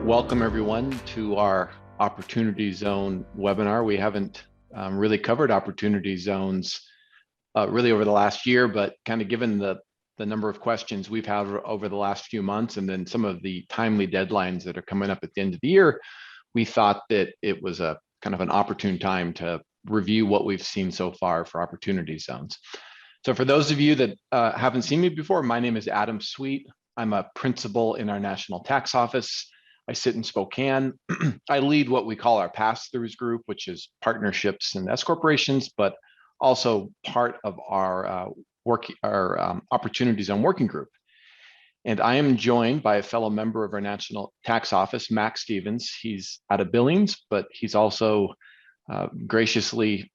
Welcome everyone to our Opportunity Zone webinar. We haven't really covered Opportunity Zones really over the last year, but kind of given the number of questions we've had over the last few months and then some of the timely deadlines that are coming up at the end of the year, we thought that it was a kind of an opportune time to review what we've seen so far for Opportunity Zones. So for those of you that haven't seen me before, my name is Adam Sweet. I'm a principal in our National Tax Office. I sit in Spokane. I lead what we call our pass-throughs group, which is partnerships and S corporations, but also part of our Opportunity Zone working group. And I am joined by a fellow member of our National Tax Office, Mac Stevens. He's out of Billings, but he's also graciously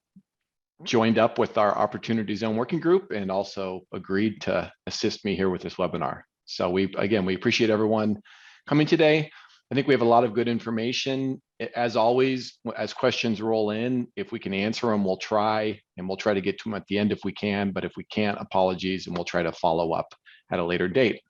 joined up with our Opportunity Zone working group and also agreed to assist me here with this webinar. So we appreciate everyone coming today. I think we have a lot of good information. As always, as questions roll in, if we can answer them, we'll try to get to them at the end if we can, but if we can't, apologies, and we'll try to follow up at a later date.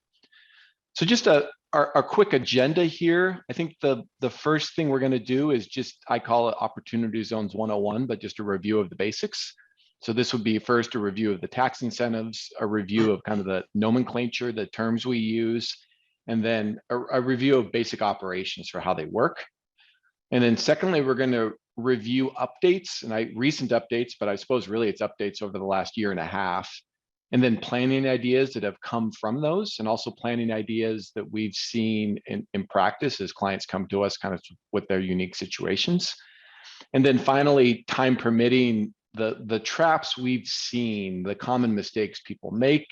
So just our quick agenda here. I think the first thing we're going to do is just, I call it Opportunity Zones 101, but just a review of the basics. So this would be first a review of the tax incentives, a review of kind of the nomenclature, the terms we use, and then a review of basic operations for how they work. And then secondly, we're going to review updates and recent updates, but I suppose really it's updates over the last year and a half, and then planning ideas that have come from those, and also planning ideas that we've seen in practice as clients come to us kind of with their unique situations. And then finally, time permitting, the traps we've seen, the common mistakes people make,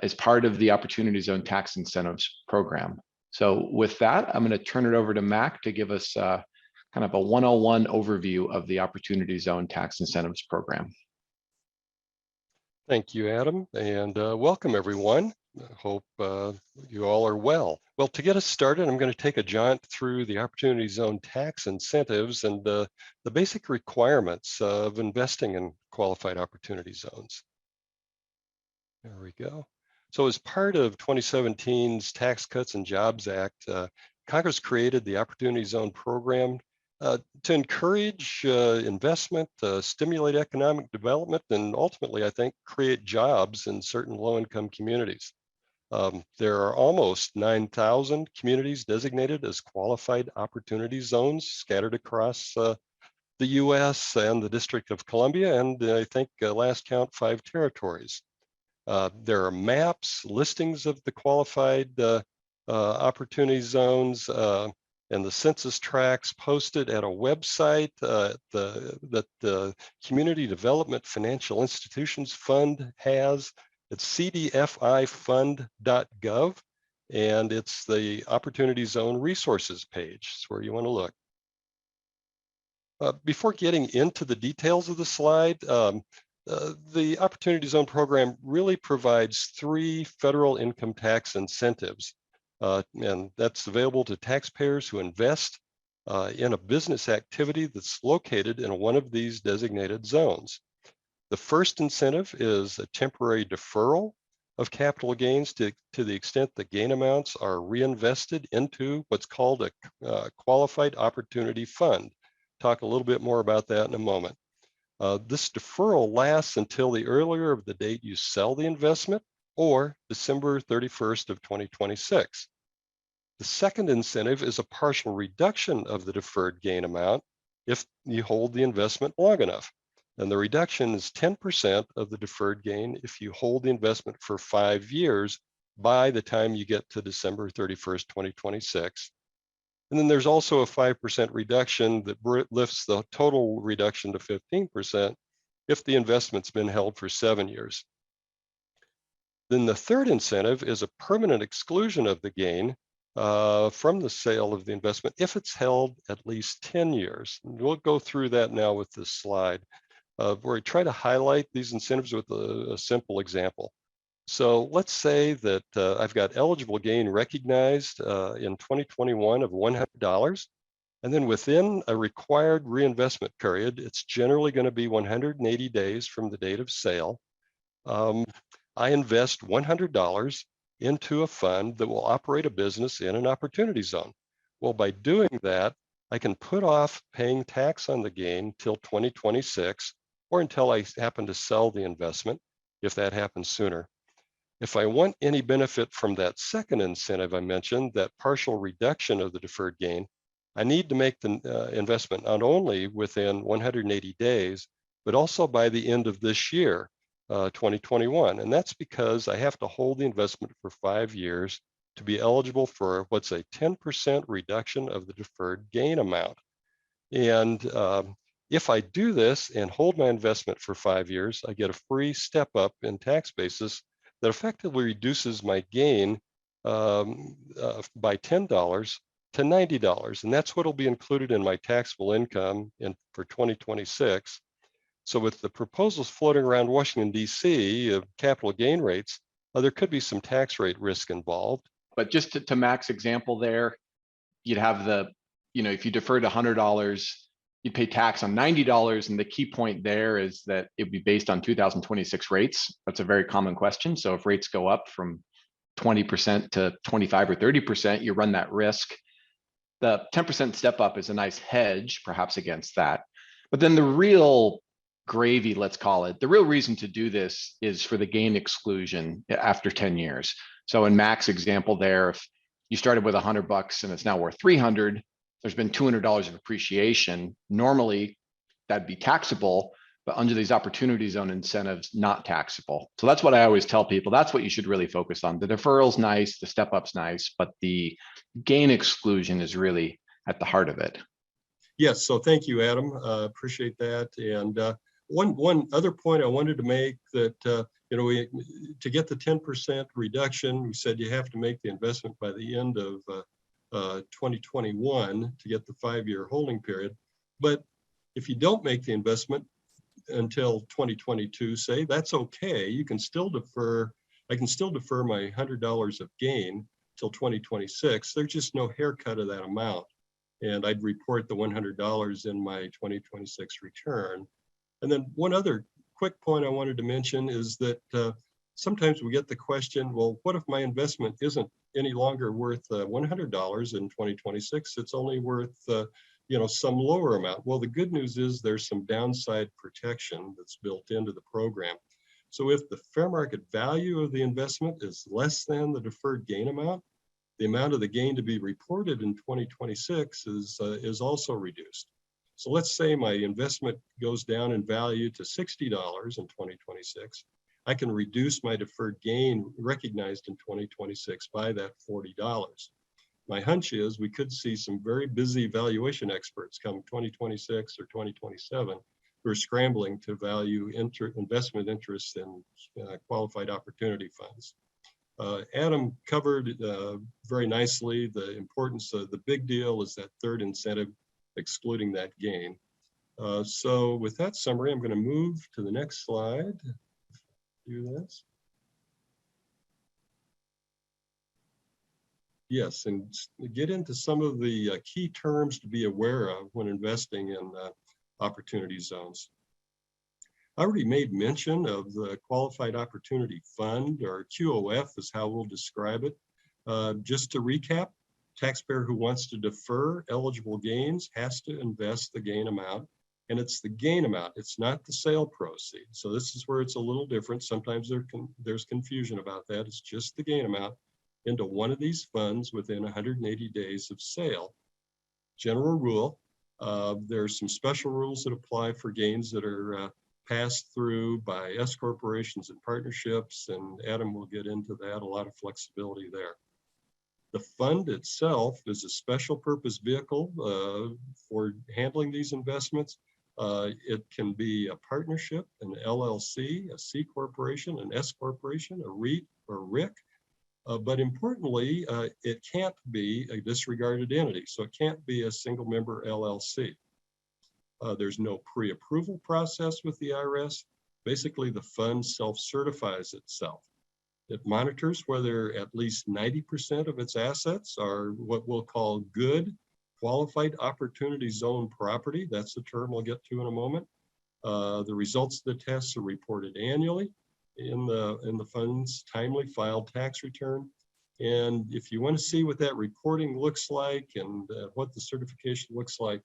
as part of the Opportunity Zone Tax Incentives Program. So with that, I'm going to turn it over to Mac to give us kind of a 101 overview of the Opportunity Zone Tax Incentives Program. Thank you, Adam, and welcome everyone. I hope you all are well. Well, to get us started, I'm going to take a jaunt through the Opportunity Zone tax incentives and the basic requirements of investing in qualified opportunity zones. There we go. So as part of 2017's Tax Cuts and Jobs Act, Congress created the Opportunity Zone program to encourage investment, stimulate economic development, and ultimately, I think, create jobs in certain low-income communities. There are almost 9,000 communities designated as qualified opportunity zones scattered across the US and the District of Columbia, and I think last count 5 territories. There are maps, listings of the qualified opportunity zones, and the census tracts posted at a website that the Community Development Financial Institutions Fund has. It's cdfifund.gov, and it's the Opportunity Zone Resources page. It's where you want to look. Before getting into the details of the slide, the Opportunity Zone program really provides 3 federal income tax incentives, and that's available to taxpayers who invest in a business activity that's located in one of these designated zones. The first incentive is a temporary deferral of capital gains to the extent the gain amounts are reinvested into what's called a qualified opportunity fund. Talk a little bit more about that in a moment. This deferral lasts until the earlier of the date you sell the investment, or December 31st of 2026. The second incentive is a partial reduction of the deferred gain amount if you hold the investment long enough. And the reduction is 10% of the deferred gain if you hold the investment for 5 years by the time you get to December 31st, 2026. And then there's also a 5% reduction that lifts the total reduction to 15% if the investment's been held for 7 years. Then the third incentive is a permanent exclusion of the gain from the sale of the investment if it's held at least 10 years. And we'll go through that now with this slide, where we try to highlight these incentives with a simple example. So let's say that I've got eligible gain recognized in 2021 of $100, and then within a required reinvestment period, it's generally going to be 180 days from the date of sale. I invest $100 into a fund that will operate a business in an opportunity zone. Well, by doing that, I can put off paying tax on the gain till 2026 or until I happen to sell the investment, if that happens sooner. If I want any benefit from that second incentive I mentioned, that partial reduction of the deferred gain, I need to make the investment not only within 180 days, but also by the end of this year, 2021. And that's because I have to hold the investment for 5 years to be eligible for what's a 10% reduction of the deferred gain amount. And if I do this and hold my investment for 5 years, I get a free step up in tax basis that effectively reduces my gain by $10 to $90. And that's what will be included in my taxable income for 2026. So with the proposals floating around Washington, D.C. of capital gain rates, there could be some tax rate risk involved. But just to Mac's example there, you'd have if you deferred $100, you'd pay tax on $90. And the key point there is that it would be based on 2026 rates. That's a very common question. So if rates go up from 20% to 25 or 30%, you run that risk. The 10% step up is a nice hedge, perhaps against that. But then the real gravy, let's call it, the real reason to do this is for the gain exclusion after 10 years. So in Mac's example there, if you started with $100 and it's now worth 300, there's been $200 of appreciation. Normally that'd be taxable, but under these opportunity zone incentives, not taxable. So that's what I always tell people. That's what you should really focus on. The deferral's nice, the step up's nice, but the gain exclusion is really at the heart of it. Yes, so thank you, Adam. Appreciate that. And one other point I wanted to make that, to get the 10% reduction, we said you have to make the investment by the end of 2021 to get the 5-year holding period. But if you don't make the investment until 2022, say, that's okay. You can still defer. I can still defer my $100 of gain till 2026. There's just no haircut of that amount. And I'd report the $100 in my 2026 return. And then one other quick point I wanted to mention is that sometimes we get the question, well, what if my investment isn't any longer worth $100 in 2026? It's only worth some lower amount. Well, the good news is there's some downside protection that's built into the program. So if the fair market value of the investment is less than the deferred gain amount, the amount of the gain to be reported in 2026 is also reduced. So let's say my investment goes down in value to $60 in 2026. I can reduce my deferred gain recognized in 2026 by that $40. My hunch is we could see some very busy valuation experts come 2026 or 2027 who are scrambling to value investment interests in qualified opportunity funds. Adam covered very nicely the importance of the big deal is that third incentive, excluding that gain. So with that summary, I'm going to move to the next slide. Do this. Yes, and get into some of the key terms to be aware of when investing in opportunity zones. I already made mention of the Qualified Opportunity Fund, or QOF is how we'll describe it. Just to recap, taxpayer who wants to defer eligible gains has to invest the gain amount, and it's the gain amount, it's not the sale proceeds. So this is where it's a little different. Sometimes there's confusion about that. It's just the gain amount into one of these funds within 180 days of sale. General rule, there's some special rules that apply for gains that are passed through by S corporations and partnerships, and Adam will get into that, a lot of flexibility there. The fund itself is a special purpose vehicle for handling these investments. It can be a partnership, an LLC, a C corporation, an S corporation, a REIT or RIC. But importantly, it can't be a disregarded entity. So it can't be a single member LLC. There's no pre-approval process with the IRS. Basically, the fund self-certifies itself. It monitors whether at least 90% of its assets are what we'll call good, qualified opportunity zone property. That's the term we'll get to in a moment. The results of the tests are reported annually in the fund's timely filed tax return. And if you want to see what that reporting looks like and what the certification looks like,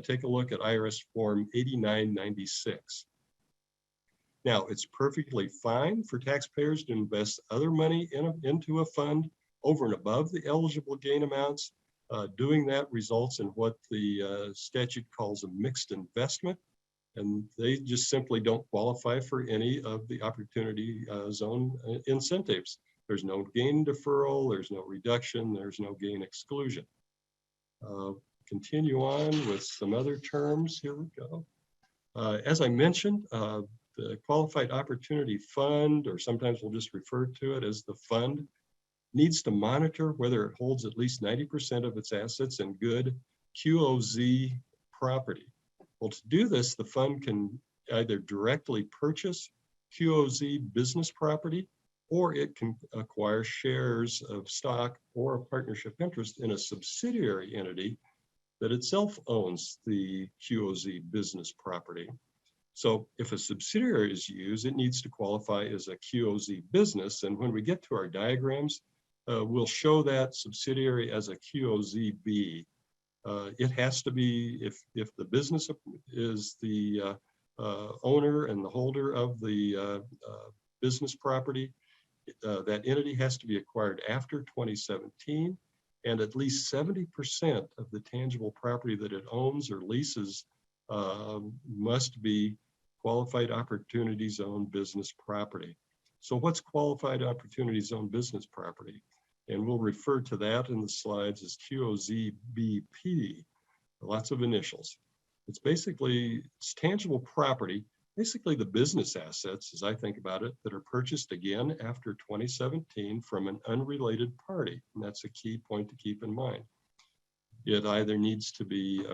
take a look at IRS Form 8996. Now, it's perfectly fine for taxpayers to invest other money into a fund over and above the eligible gain amounts. Doing that results in what the statute calls a mixed investment, and they just simply don't qualify for any of the opportunity zone incentives. There's no gain deferral, there's no reduction, there's no gain exclusion. Continue on with some other terms. Here we go. As I mentioned, the Qualified Opportunity Fund, or sometimes we'll just refer to it as the fund, needs to monitor whether it holds at least 90% of its assets in good QOZ property. Well, to do this, the fund can either directly purchase QOZ business property, or it can acquire shares of stock or a partnership interest in a subsidiary entity that itself owns the QOZ business property. So if a subsidiary is used, it needs to qualify as a QOZ business. And when we get to our diagrams, we'll show that subsidiary as a QOZB. It has to be, if the business is the owner and the holder of the business property, that entity has to be acquired after 2017, and at least 70% of the tangible property that it owns or leases must be Qualified Opportunity Zone business property. So what's Qualified Opportunity Zone business property? And we'll refer to that in the slides as QOZBP, lots of initials. It's basically, it's tangible property, basically the business assets, as I think about it, that are purchased again after 2017 from an unrelated party. And that's a key point to keep in mind. It either needs to be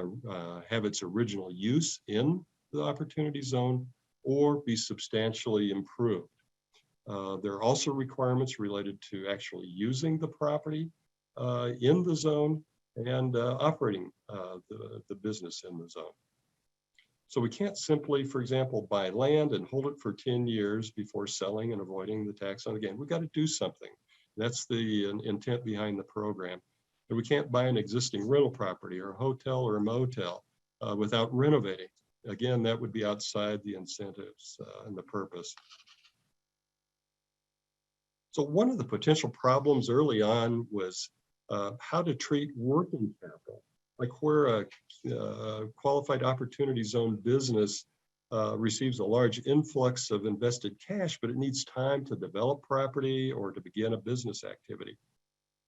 have its original use in the opportunity zone or be substantially improved. There are also requirements related to actually using the property in the zone and operating the business in the zone. So we can't simply, for example, buy land and hold it for 10 years before selling and avoiding the tax on the gain. We've got to do something. That's the intent behind the program. And we can't buy an existing rental property or a hotel or a motel without renovating. Again, that would be outside the incentives and the purpose. So one of the potential problems early on was how to treat working capital, like where a Qualified Opportunity Zone business receives a large influx of invested cash, but it needs time to develop property or to begin a business activity.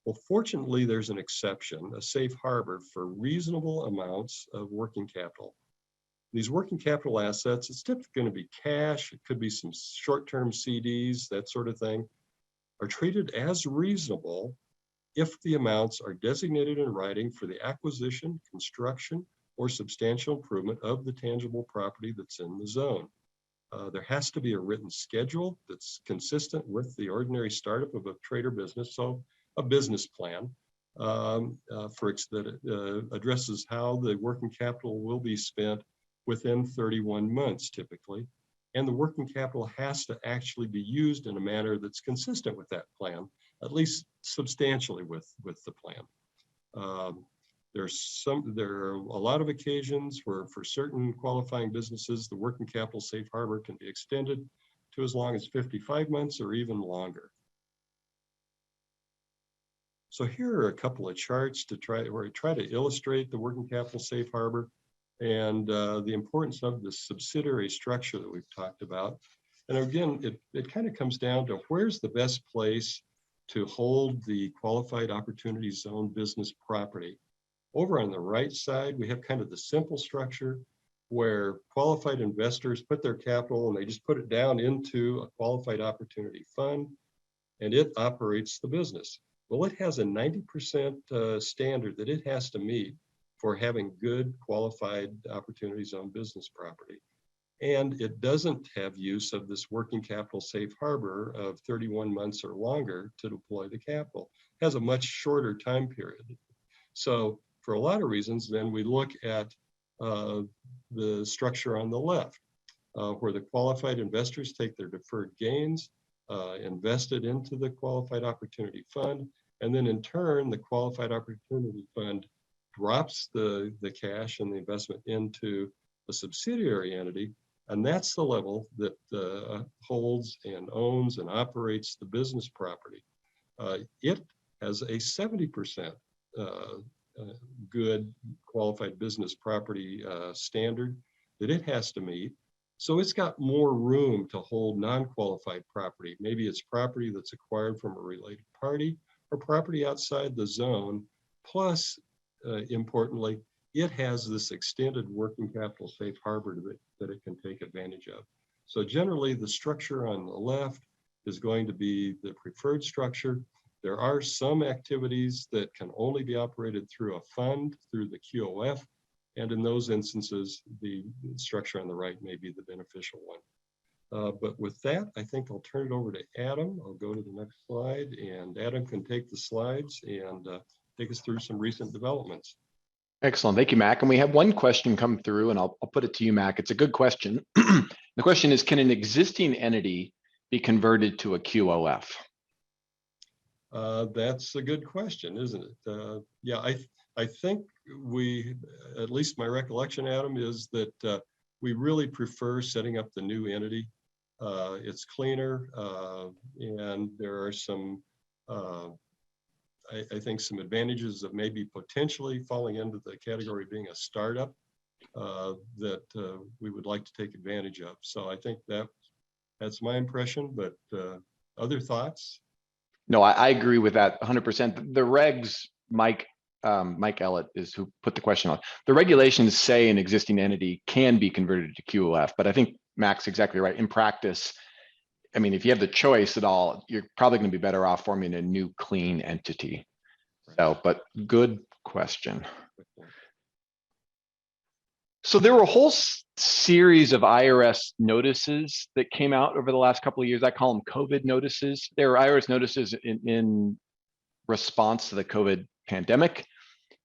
Well, fortunately, there's an exception, a safe harbor for reasonable amounts of working capital. These working capital assets, it's typically going to be cash, it could be some short-term CDs, that sort of thing, are treated as reasonable if the amounts are designated in writing for the acquisition, construction, or substantial improvement of the tangible property that's in the zone. There has to be a written schedule that's consistent with the ordinary startup of a trade or business, so a business plan that addresses how the working capital will be spent within 31 months typically. And the working capital has to actually be used in a manner that's consistent with that plan, at least substantially with the plan. There are a lot of occasions where for certain qualifying businesses, the working capital safe harbor can be extended to as long as 55 months or even longer. So here are a couple of charts where I try to illustrate the working capital safe harbor and the importance of the subsidiary structure that we've talked about. And again, it kind of comes down to where's the best place to hold the Qualified Opportunity Zone business property. Over on the right side, we have kind of the simple structure where qualified investors put their capital and they just put it down into a qualified opportunity fund and it operates the business. Well, it has a 90% standard that it has to meet for having good Qualified Opportunity Zone business property. And it doesn't have use of this working capital safe harbor of 31 months or longer to deploy the capital. It has a much shorter time period. So for a lot of reasons, then we look at the structure on the left, where the qualified investors take their deferred gains, invested into the Qualified Opportunity Fund, And then in turn, the Qualified Opportunity Fund drops the cash and the investment into a subsidiary entity. And that's the level that holds and owns and operates the business property. It has a 70% good qualified business property standard that it has to meet. So it's got more room to hold non-qualified property. Maybe it's property that's acquired from a related party or property outside the zone. Plus, importantly, it has this extended working capital safe harbor that it can take advantage of. So generally, the structure on the left is going to be the preferred structure. There are some activities that can only be operated through a fund, through the QOF, and in those instances, the structure on the right may be the beneficial one. But with that, I think I'll turn it over to Adam. I'll go to the next slide, and Adam can take the slides and take us through some recent developments. Excellent. Thank you, Mac. And we have one question come through, and I'll put it to you, Mac. It's a good question. The question is, can an existing entity be converted to a QOF? That's a good question, isn't it? Yeah, I think at least my recollection, Adam, is that we really prefer setting up the new entity. It's cleaner, and there are some, I think, some advantages of maybe potentially falling into the category of being a startup that we would like to take advantage of. So I think that's my impression, but other thoughts? No, I agree with that 100%. The regs, Mike Ellett is who put the question on. The regulations say an existing entity can be converted to QOF, but I think Mac's exactly right. In practice, I mean, if you have the choice at all, you're probably going to be better off forming a new clean entity. So, but good question. So there were a whole series of IRS notices that came out over the last couple of years. I call them COVID notices. They were IRS notices in response to the COVID pandemic,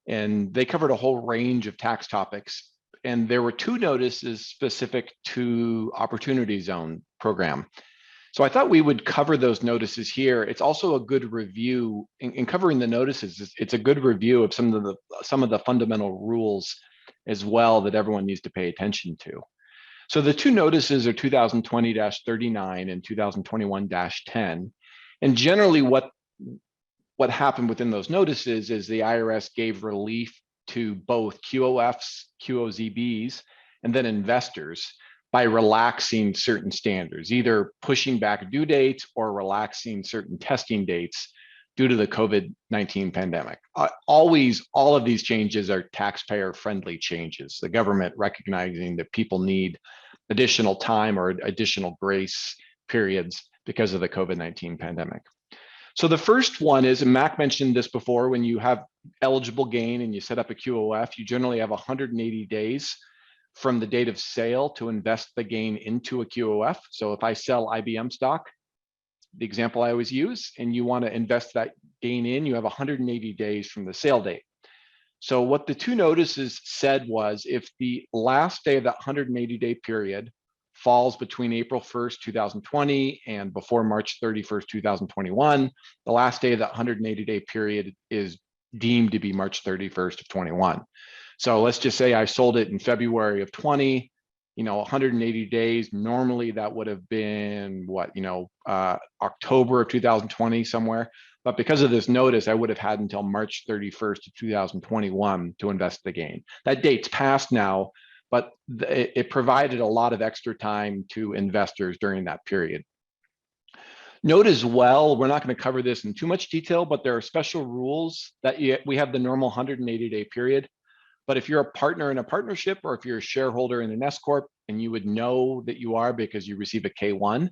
and they covered a whole range of tax topics. And there were two notices specific to Opportunity Zone program. So I thought we would cover those notices here. It's also a good review in covering the notices. It's a good review of some of the fundamental rules as well that everyone needs to pay attention to. So the two notices are 2020-39 and 2021-10. And generally what happened within those notices is the IRS gave relief to both QOFs, QOZBs, and then investors by relaxing certain standards, either pushing back due dates or relaxing certain testing dates due to the COVID-19 pandemic. Always, all of these changes are taxpayer-friendly changes, the government recognizing that people need additional time or additional grace periods because of the COVID-19 pandemic. So the first one is, and Mac mentioned this before, when you have eligible gain and you set up a QOF, you generally have 180 days from the date of sale to invest the gain into a QOF. So if I sell IBM stock, the example I always use, and you want to invest that gain in, you have 180 days from the sale date. So what the two notices said was, if the last day of that 180-day period falls between April 1st, 2020 and before March 31st, 2021, the last day of that 180-day period is deemed to be March 31st of 21. So let's just say I sold it in February of 20, 180 days. Normally that would have been what, October of 2020 somewhere. But because of this notice, I would have had until March 31st of 2021 to invest the gain. That date's passed now, but it provided a lot of extra time to investors during that period. Note as well, we're not going to cover this in too much detail, but there are special rules that we have the normal 180-day period. But if you're a partner in a partnership, or if you're a shareholder in an S Corp, and you would know that you are because you receive a K1,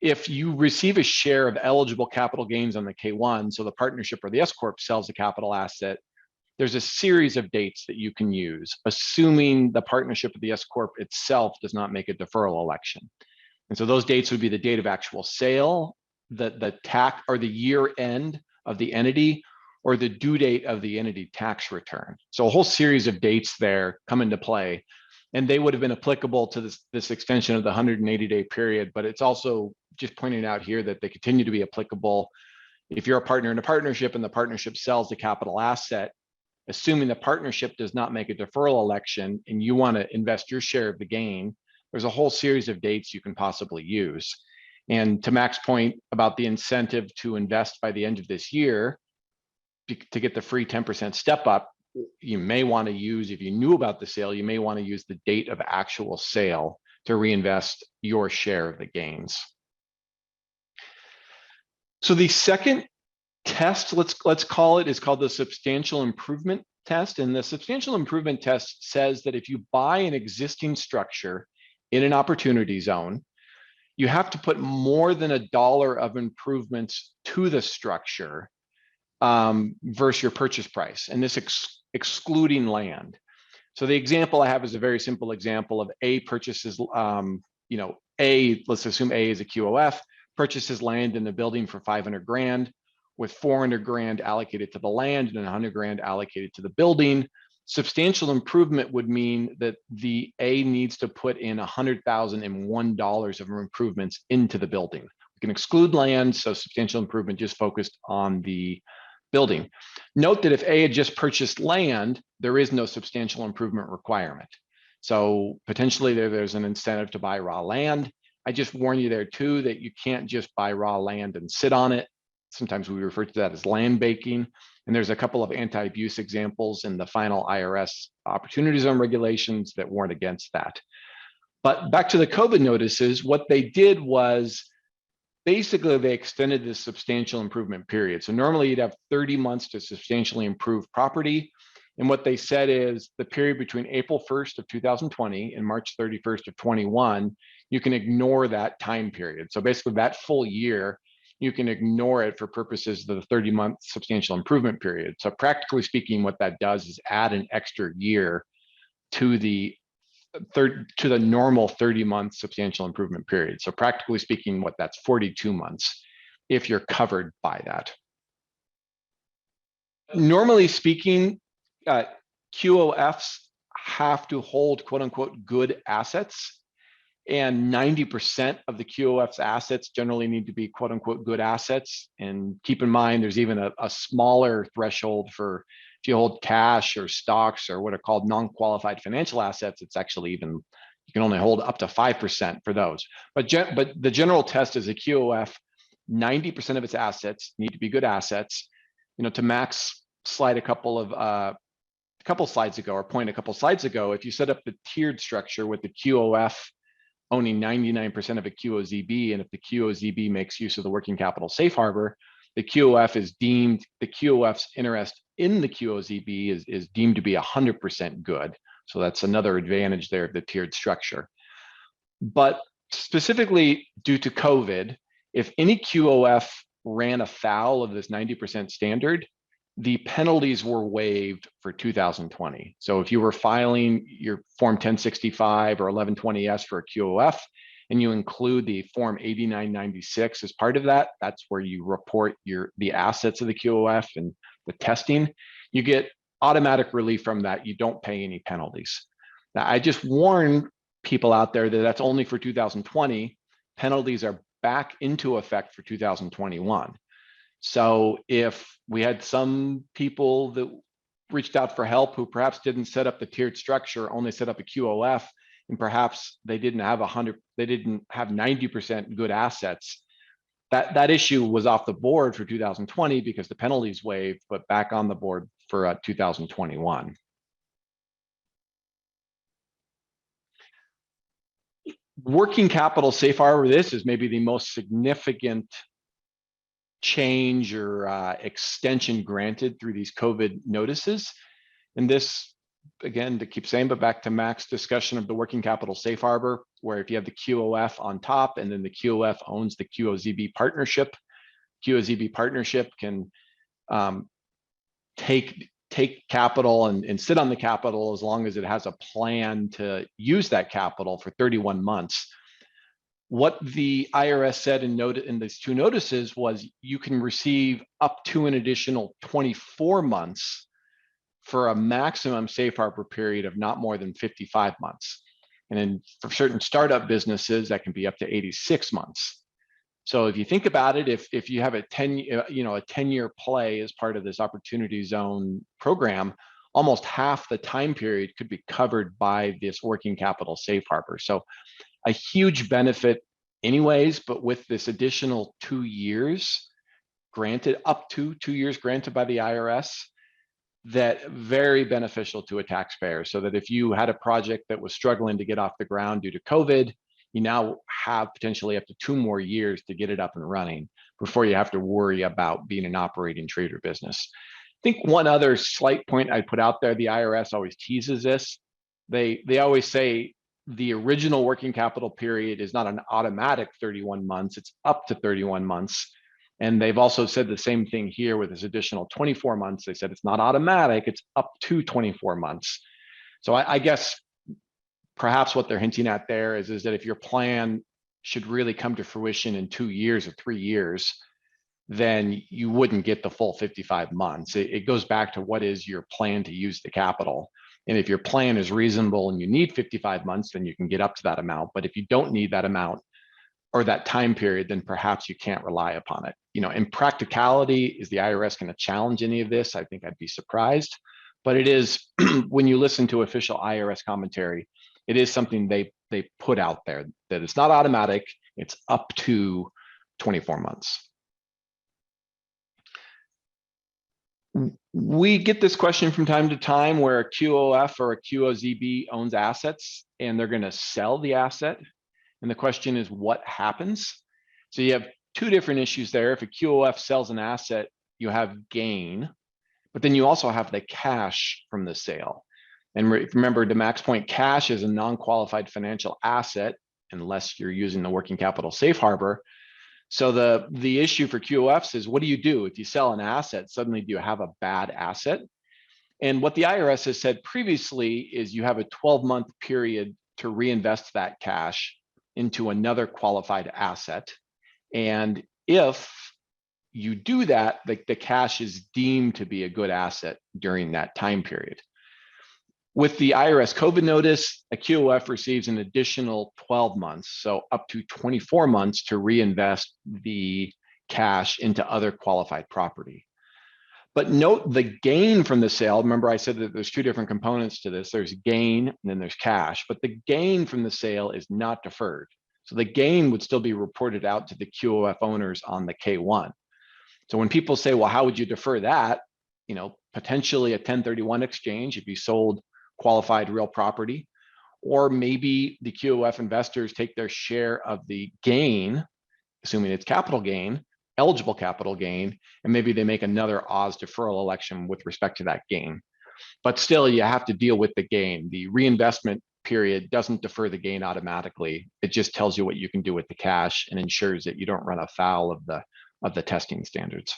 if you receive a share of eligible capital gains on the K1, so the partnership or the S Corp sells a capital asset, there's a series of dates that you can use, assuming the partnership of the S Corp itself does not make a deferral election. And so those dates would be the date of actual sale, the tax or the year end of the entity, or the due date of the entity tax return. So a whole series of dates there come into play, and they would have been applicable to this extension of the 180-day period, but it's also just pointing out here that they continue to be applicable If you're a partner in a partnership and the partnership sells the capital asset, assuming the partnership does not make a deferral election and you want to invest your share of the gain, there's a whole series of dates you can possibly use. And to Mac's point about the incentive to invest by the end of this year to get the free 10% step up, you may want to use, if you knew about the sale, you may want to use the date of actual sale to reinvest your share of the gains. So the second test, let's call it, is called the substantial improvement test. And the substantial improvement test says that if you buy an existing structure in an opportunity zone, you have to put more than $1 of improvements to the structure versus your purchase price, and this excluding land. So the example I have is a very simple example of A purchases, let's assume A is a QOF, purchases land in the building for 500 grand, with 400 grand allocated to the land and 100 grand allocated to the building. Substantial improvement would mean that the A needs to put in $100,001 of improvements into the building. We can exclude land, so substantial improvement just focused on the building. Note that if A had just purchased land, there is no substantial improvement requirement. So potentially there's an incentive to buy raw land. I just warn you there too that you can't just buy raw land and sit on it. Sometimes we refer to that as land banking. And there's a couple of anti-abuse examples in the final IRS opportunity zone regulations that warn against that. But back to the COVID notices, what they did was basically they extended the substantial improvement period. So normally you'd have 30 months to substantially improve property. And what they said is the period between April 1st of 2020 and March 31st of 21, you can ignore that time period. So basically that full year, you can ignore it for purposes of the 30-month substantial improvement period. So practically speaking, what that does is add an extra year to the normal 30-month substantial improvement period. So practically speaking, that's 42 months if you're covered by that. Normally speaking, QOFs have to hold quote unquote good assets, and 90% of the QOF's assets generally need to be quote unquote good assets. And keep in mind, there's even a smaller threshold for if you hold cash or stocks or what are called non-qualified financial assets, it's actually even, you can only hold up to 5% for those. But the general test is a QOF, 90% of its assets need to be good assets. To Mac's slide a couple slides ago, if you set up the tiered structure with the QOF owning 99% of a QOZB, and if the QOZB makes use of the working capital safe harbor, the QOF's interest in the QOZB is deemed to be 100% good. So that's another advantage there of the tiered structure. But specifically due to COVID, if any QOF ran afoul of this 90% standard, the penalties were waived for 2020. So if you were filing your Form 1065 or 1120S for a QOF, and you include the Form 8996 as part of that, that's where you report the assets of the QOF and the testing, you get automatic relief from that. You don't pay any penalties. Now, I just warn people out there that that's only for 2020. Penalties are back into effect for 2021. So if we had some people that reached out for help who perhaps didn't set up the tiered structure, only set up a QOF, and perhaps they didn't have 90% good assets, that issue was off the board for 2020 because the penalties waived, but back on the board for 2021. Working capital safe harbor, this is maybe the most significant change or extension granted through these COVID notices. And this, again, to keep saying, but back to Mac's discussion of the working capital safe harbor, where if you have the QOF on top and then the QOF owns the QOZB partnership, QOZB partnership can take capital and sit on the capital as long as it has a plan to use that capital for 31 months. What the IRS said in these two notices was you can receive up to an additional 24 months for a maximum safe harbor period of not more than 55 months. And then for certain startup businesses, that can be up to 86 months. So if you think about it, if you have a 10-year play as part of this opportunity zone program, almost half the time period could be covered by this working capital safe harbor. So a huge benefit anyways, but with this additional 2 years granted, up to 2 years granted by the IRS, that very beneficial to a taxpayer. So that if you had a project that was struggling to get off the ground due to COVID, you now have potentially up to 2 more years to get it up and running before you have to worry about being an operating trade or business. I think one other slight point I'd put out there, the IRS always teases this. They always say the original working capital period is not an automatic 31 months, it's up to 31 months. And they've also said the same thing here with this additional 24 months. They said it's not automatic, it's up to 24 months. So I guess perhaps what they're hinting at there is that if your plan should really come to fruition in 2 years or 3 years, then you wouldn't get the full 55 months. It goes back to what is your plan to use the capital. And if your plan is reasonable and you need 55 months, then you can get up to that amount. But if you don't need that amount or that time period, then perhaps you can't rely upon it. In practicality, is the IRS going to challenge any of this? I think I'd be surprised. But it is, when you listen to official IRS commentary, it is something they put out there, that it's not automatic, it's up to 24 months. We get this question from time to time where a QOF or a QOZB owns assets and they're going to sell the asset. And the question is, what happens? So you have 2 different issues there. If a QOF sells an asset, you have gain, but then you also have the cash from the sale. And remember, to Mac's point, cash is a non-qualified financial asset unless you're using the working capital safe harbor. So the issue for QOFs is, what do you do if you sell an asset? Suddenly, do you have a bad asset? And what the IRS has said previously is you have a 12-month period to reinvest that cash into another qualified asset. And if you do that, the cash is deemed to be a good asset during that time period. With the IRS COVID notice, a QOF receives an additional 12 months, so up to 24 months to reinvest the cash into other qualified property. But note the gain from the sale. Remember, I said that there's 2 different components to this. There's gain and then there's cash, but the gain from the sale is not deferred. So the gain would still be reported out to the QOF owners on the K1. So when people say, well, how would you defer that? Potentially a 1031 exchange if you sold qualified real property, or maybe the QOF investors take their share of the gain, assuming it's capital gain, eligible capital gain, and maybe they make another Oz deferral election with respect to that gain. But still, you have to deal with the gain. The reinvestment period doesn't defer the gain automatically. It just tells you what you can do with the cash and ensures that you don't run afoul of the testing standards.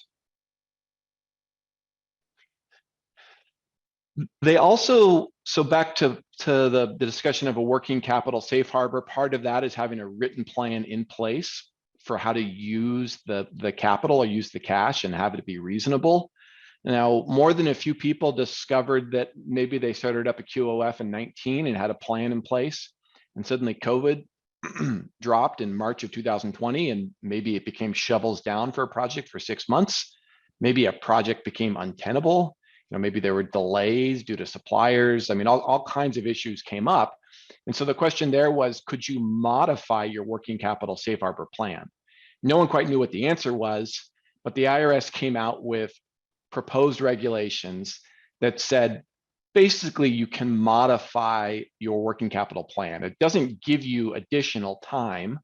They also, so back to the discussion of a working capital safe harbor, part of that is having a written plan in place for how to use the capital or use the cash and have it be reasonable. Now, more than a few people discovered that maybe they started up a QOF in 19 and had a plan in place, and suddenly COVID dropped in March of 2020, and maybe it became shovels down for a project for 6 months. Maybe a project became untenable. Maybe there were delays due to suppliers. I mean, all kinds of issues came up. And so the question there was, could you modify your working capital safe harbor plan? No one quite knew what the answer was, but the IRS came out with proposed regulations that said, basically, you can modify your working capital plan. It doesn't give you additional time.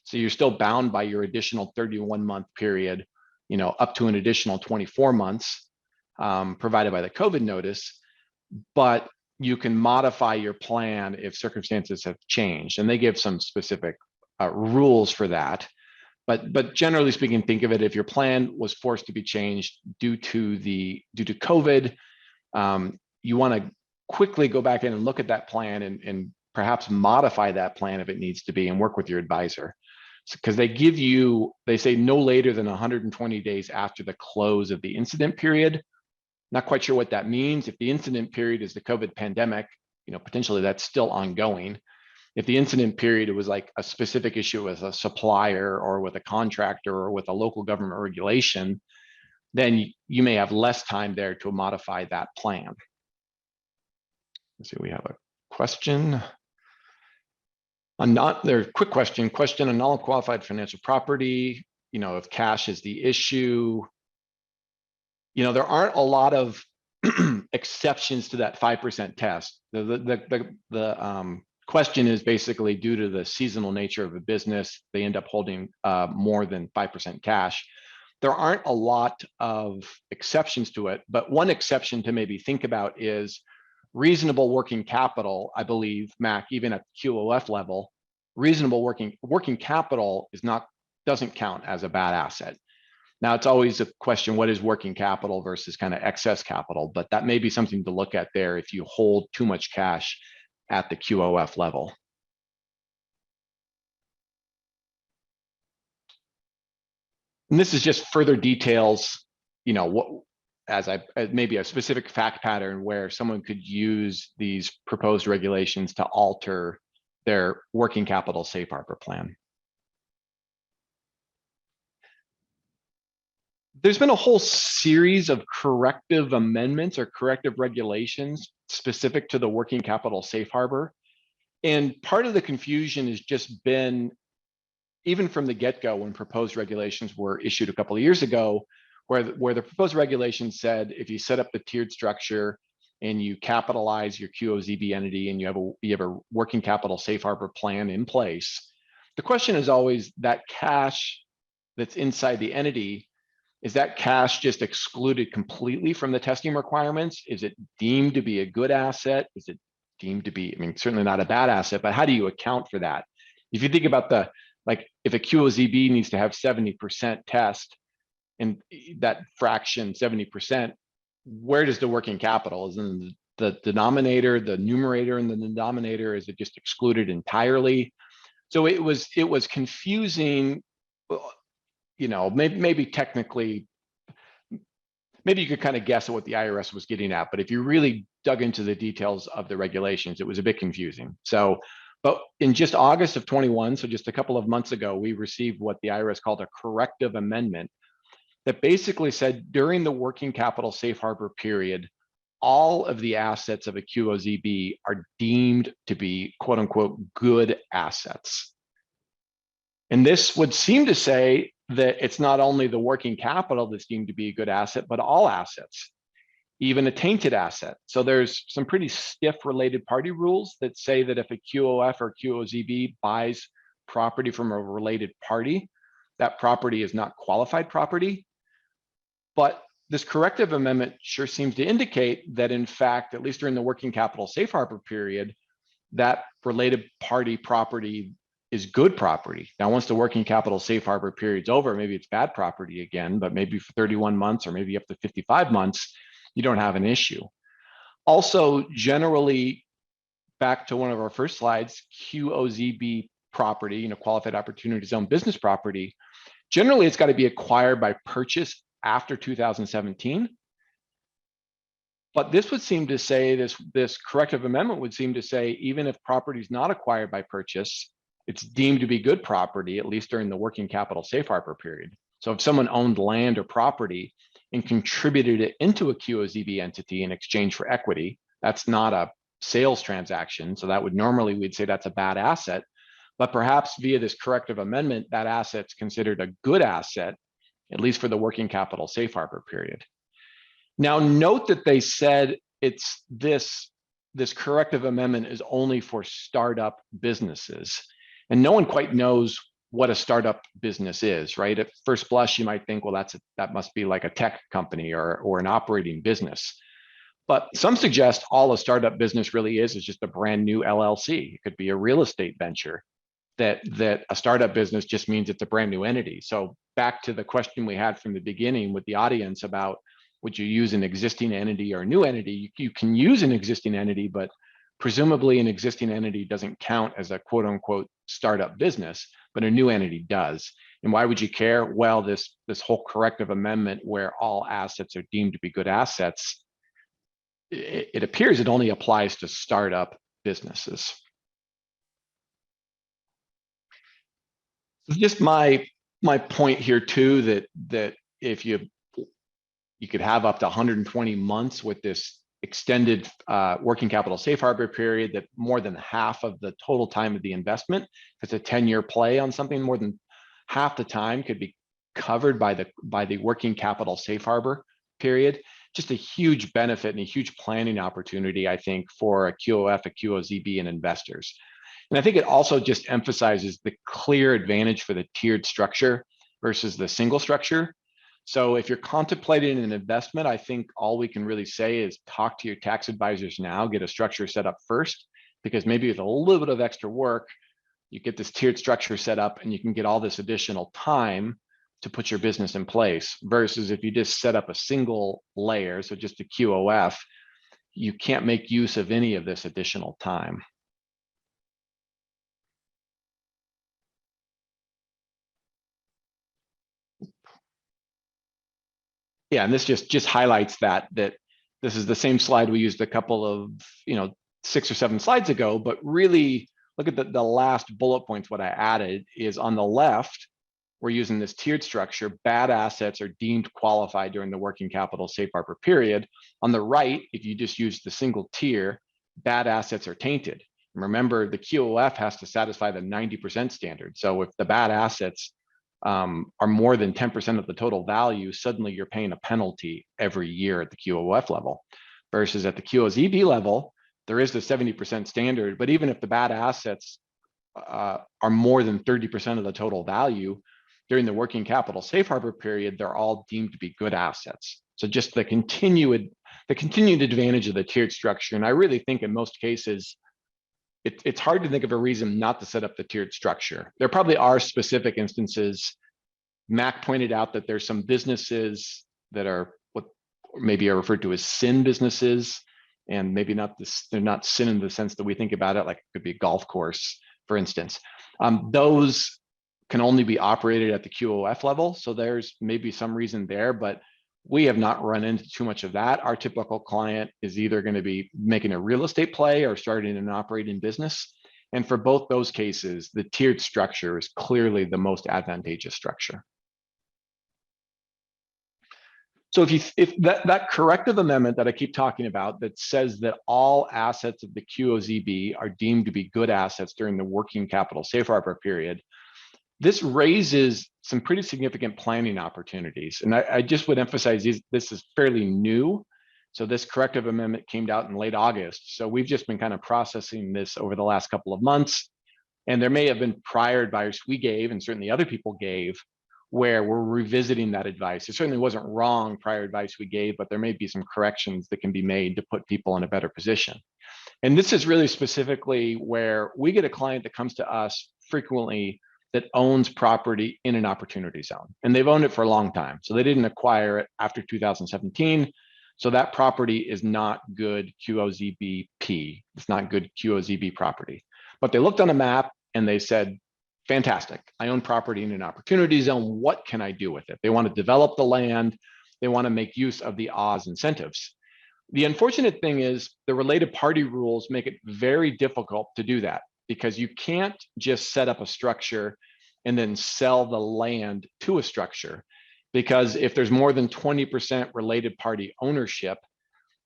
So you're still bound by your additional 31-month period, up to an additional 24 months. Provided by the COVID notice, but you can modify your plan if circumstances have changed, and they give some specific rules for that. But generally speaking, think of it, if your plan was forced to be changed due to COVID, you want to quickly go back in and look at that plan and perhaps modify that plan if it needs to be, and work with your advisor. Because they say no later than 120 days after the close of the incident period. Not quite sure what that means. If the incident period is the COVID pandemic, potentially that's still ongoing. If the incident period, it was like a specific issue with a supplier or with a contractor or with a local government regulation, then you may have less time there to modify that plan. Let's see, we have a question. Quick question on non-qualified financial property. If cash is the issue, there aren't a lot of exceptions to that 5% test. The question is basically due to the seasonal nature of a business, they end up holding more than 5% cash. There aren't a lot of exceptions to it, but one exception to maybe think about is reasonable working capital. I believe, Mac, even at QOF level, reasonable working capital doesn't count as a bad asset. Now, it's always a question, what is working capital versus kind of excess capital, but that may be something to look at there if you hold too much cash at the QOF level. And this is just further details, maybe a specific fact pattern where someone could use these proposed regulations to alter their working capital safe harbor plan. There's been a whole series of corrective amendments or corrective regulations specific to the working capital safe harbor. And part of the confusion has just been, even from the get-go, when proposed regulations were issued a couple of years ago, where the proposed regulations said, if you set up the tiered structure and you capitalize your QOZB entity and you have a working capital safe harbor plan in place, the question is always that cash that's inside the entity, is that cash just excluded completely from the testing requirements? Is it deemed to be a good asset? Is it deemed to be, certainly not a bad asset, but how do you account for that? If you think about if a QOZB needs to have 70% test, and that fraction, 70%, where does the working capital? Is in the denominator, the numerator and the denominator? Is it just excluded entirely? So it was confusing, maybe technically, maybe you could kind of guess at what the IRS was getting at, but if you really dug into the details of the regulations, it was a bit confusing. So, but in just August of 21, so just a couple of months ago, we received what the IRS called a corrective amendment that basically said during the working capital safe harbor period, all of the assets of a QOZB are deemed to be quote unquote good assets. And this would seem to say that it's not only the working capital that's deemed to be a good asset, but all assets, even a tainted asset. So there's some pretty stiff related party rules that say that if a QOF or QOZB buys property from a related party, that property is not qualified property. But this corrective amendment sure seems to indicate that, in fact, at least during the working capital safe harbor period, that related party property is good property. Now, once the working capital safe harbor period's over, maybe it's bad property again, but maybe for 31 months or maybe up to 55 months, you don't have an issue. Also, generally, back to one of our first slides, QOZB property, qualified opportunity zone business property, generally it's got to be acquired by purchase after 2017. But this would seem to say, this corrective amendment would seem to say, even if property is not acquired by purchase, it's deemed to be good property, at least during the working capital safe harbor period. So if someone owned land or property and contributed it into a QOZB entity in exchange for equity, that's not a sales transaction. So that would normally, we'd say that's a bad asset. But perhaps via this corrective amendment, that asset's considered a good asset, at least for the working capital safe harbor period. Now, note that they said it's this corrective amendment is only for startup businesses. And no one quite knows what a startup business is, right? At first blush, you might think, well, that must be like a tech company or an operating business. But some suggest all a startup business really is just a brand new LLC. It could be a real estate venture. That a startup business just means it's a brand new entity. So back to the question we had from the beginning with the audience about, would you use an existing entity or a new entity? You can use an existing entity, but presumably an existing entity doesn't count as a quote unquote startup business, but a new entity does. And why would you care? Well, this whole corrective amendment where all assets are deemed to be good assets, it appears it only applies to startup businesses. Just my point here too, that if you could have up to 120 months with this extended working capital safe harbor period, that more than half of the total time of the investment, if it's a 10-year play on something, more than half the time could be covered by the working capital safe harbor period. Just a huge benefit and a huge planning opportunity, I think, for a QOF, a QOZB, and investors. And I think it also just emphasizes the clear advantage for the tiered structure versus the single structure. So if you're contemplating an investment, I think all we can really say is talk to your tax advisors now, get a structure set up first, because maybe with a little bit of extra work, you get this tiered structure set up and you can get all this additional time to put your business in place, versus if you just set up a single layer, so just a QOF, you can't make use of any of this additional time. Yeah, and this just highlights that this is the same slide we used a couple of 6 or 7 slides ago, but really look at the last bullet points. What I added is on the left, we're using this tiered structure. Bad assets are deemed qualified during the working capital safe harbor period. On the right, if you just use the single tier, bad assets are tainted. And remember, the QOF has to satisfy the 90% standard. So if the bad assets are more than 10% of the total value, suddenly you're paying a penalty every year at the QOF level. Versus at the QOZB level, there is the 70% standard, but even if the bad assets are more than 30% of the total value, during the working capital safe harbor period, they're all deemed to be good assets. So just the continued advantage of the tiered structure. And I really think in most cases, it's hard to think of a reason not to set up the tiered structure. There probably are specific instances. Mac pointed out that there's some businesses that are what maybe are referred to as sin businesses, and maybe they're not sin in the sense that we think about it, like it could be a golf course, for instance. Those can only be operated at the QOF level. So there's maybe some reason there, but we have not run into too much of that. Our typical client is either going to be making a real estate play or starting an operating business. And for both those cases, the tiered structure is clearly the most advantageous structure. So if that corrective amendment that I keep talking about that says that all assets of the QOZB are deemed to be good assets during the working capital safe harbor period, this raises some pretty significant planning opportunities. And I just would emphasize this is fairly new. So this corrective amendment came out in late August. So we've just been kind of processing this over the last couple of months. And there may have been prior advice we gave, and certainly other people gave, where we're revisiting that advice. It certainly wasn't wrong prior advice we gave, but there may be some corrections that can be made to put people in a better position. And this is really specifically where we get a client that comes to us frequently that owns property in an opportunity zone, and they've owned it for a long time. So they didn't acquire it after 2017. So that property is not good QOZBP. It's not good QOZB property. But they looked on a map and they said, fantastic, I own property in an opportunity zone. What can I do with it? They want to develop the land. They want to make use of the Oz incentives. The unfortunate thing is the related party rules make it very difficult to do that, because you can't just set up a structure and then sell the land to a structure. Because if there's more than 20% related party ownership,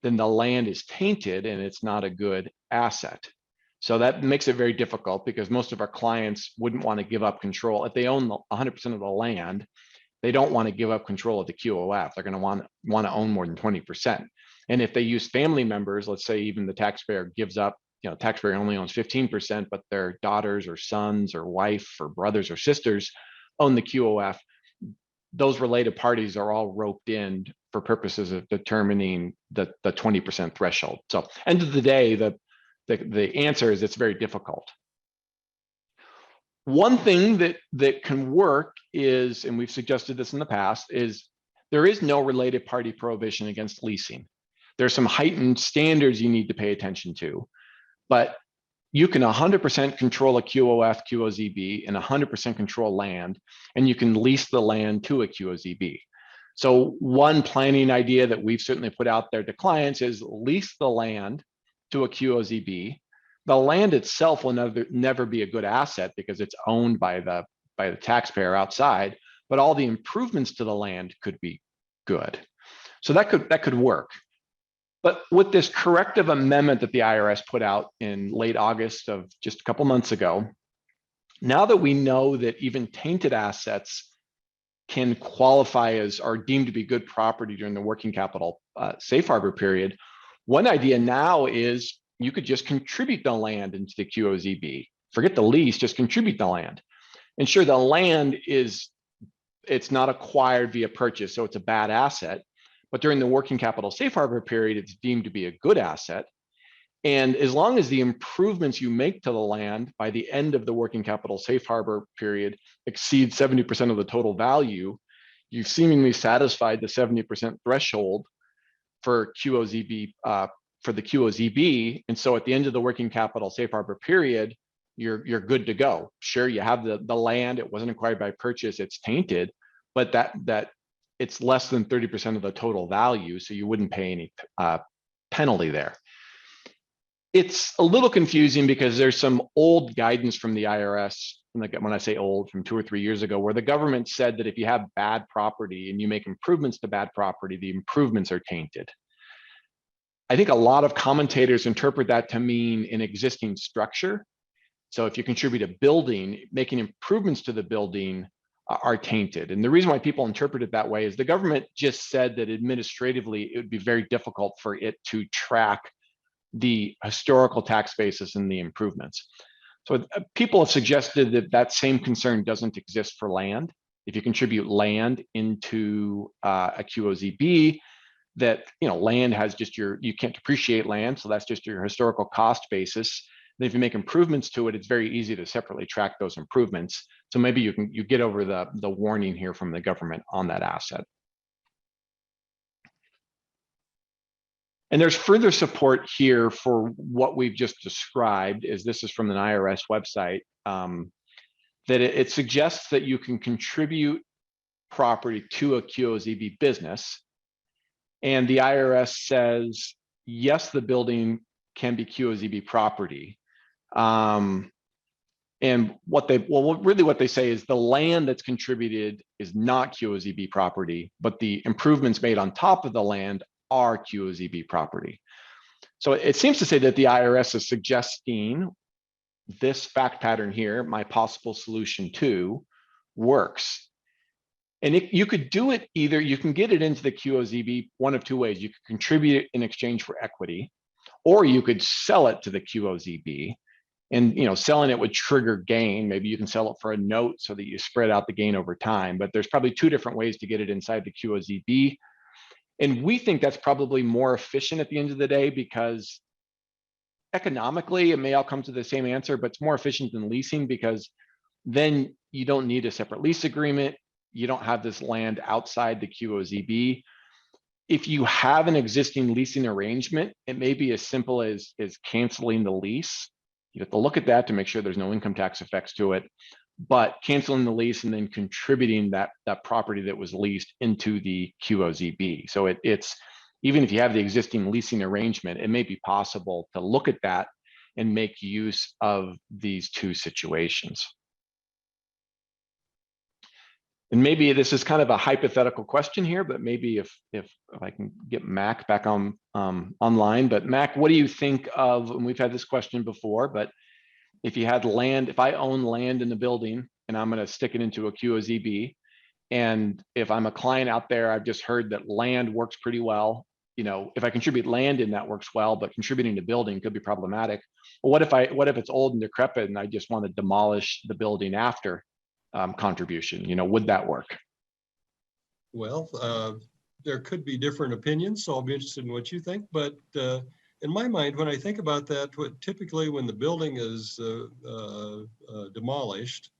then the land is tainted and it's not a good asset. So that makes it very difficult, because most of our clients wouldn't want to give up control. If they own 100% of the land, they don't want to give up control of the QOF. They're going to want to own more than 20%. And if they use family members, let's say even the taxpayer gives up, taxpayer only owns 15%, but their daughters or sons or wife or brothers or sisters own the QOF, those related parties are all roped in for purposes of determining the 20% threshold. So end of the day, the answer is it's very difficult. One thing that can work is, and we've suggested this in the past, is there is no related party prohibition against leasing. There's some heightened standards you need to pay attention to, but you can 100% control a QOF, QOZB, and 100% control land, and you can lease the land to a QOZB. So one planning idea that we've certainly put out there to clients is lease the land to a QOZB. The land itself will never be a good asset because it's owned by the the taxpayer outside, but all the improvements to the land could be good. So that could work. But with this corrective amendment that the IRS put out in late August of just a couple months ago, now that we know that even tainted assets can qualify as are deemed to be good property during the working capital safe harbor period, one idea now is you could just contribute the land into the QOZB. Forget the lease, just contribute the land. And sure, the land it's not acquired via purchase, so it's a bad asset. But during the working capital safe harbor period, it's deemed to be a good asset. And as long as the improvements you make to the land by the end of the working capital safe harbor period exceed 70% of the total value, you've seemingly satisfied the 70% threshold for QOZB, for the QOZB. And so at the end of the working capital safe harbor period, you're good to go. Sure, you have the land, it wasn't acquired by purchase, it's tainted, but that it's less than 30% of the total value, so you wouldn't pay any penalty there. It's a little confusing because there's some old guidance from the IRS, like when I say old, from 2 or 3 years ago, where the government said that if you have bad property and you make improvements to bad property, the improvements are tainted. I think a lot of commentators interpret that to mean an existing structure. So if you contribute a building, making improvements to the building are tainted. And the reason why people interpret it that way is the government just said that administratively, it would be very difficult for it to track the historical tax basis and the improvements. So people have suggested that that same concern doesn't exist for land. If you contribute land into a QOZB, that land has just you can't depreciate land, so that's just your historical cost basis. And if you make improvements to it, it's very easy to separately track those improvements. So maybe you get over the warning here from the government on that asset. And there's further support here for what we've just described, as this is from an IRS website, that it suggests that you can contribute property to a QOZB business. And the IRS says, yes, the building can be QOZB property. And what they say is the land that's contributed is not QOZB property, but the improvements made on top of the land are QOZB property. So it seems to say that the IRS is suggesting this fact pattern here, my possible solution 2, works. And you could do it either, you can get it into the QOZB one of two ways. You could contribute it in exchange for equity, or you could sell it to the QOZB. And selling it would trigger gain. Maybe you can sell it for a note so that you spread out the gain over time. But there's probably 2 different ways to get it inside the QOZB. And we think that's probably more efficient at the end of the day, because economically, it may all come to the same answer, but it's more efficient than leasing, because then you don't need a separate lease agreement. You don't have this land outside the QOZB. If you have an existing leasing arrangement, it may be as simple as canceling the lease. You have to look at that to make sure there's no income tax effects to it, but canceling the lease and then contributing that property that was leased into the QOZB. So it's even if you have the existing leasing arrangement, it may be possible to look at that and make use of these 2 situations. And maybe this is kind of a hypothetical question here, but maybe if I can get Mac back on online. But Mac, what do you think of, and we've had this question before, but if you had land, if I own land in the building and I'm going to stick it into a QOZB, and if I'm a client out there, I've just heard that land works pretty well. If I contribute land in, that works well, but contributing to building could be problematic. Well, what if it's old and decrepit and I just want to demolish the building after contribution? Would that work? Well, there could be different opinions, so I'll be interested in what you think. But in my mind, when I think about that, typically when the building is demolished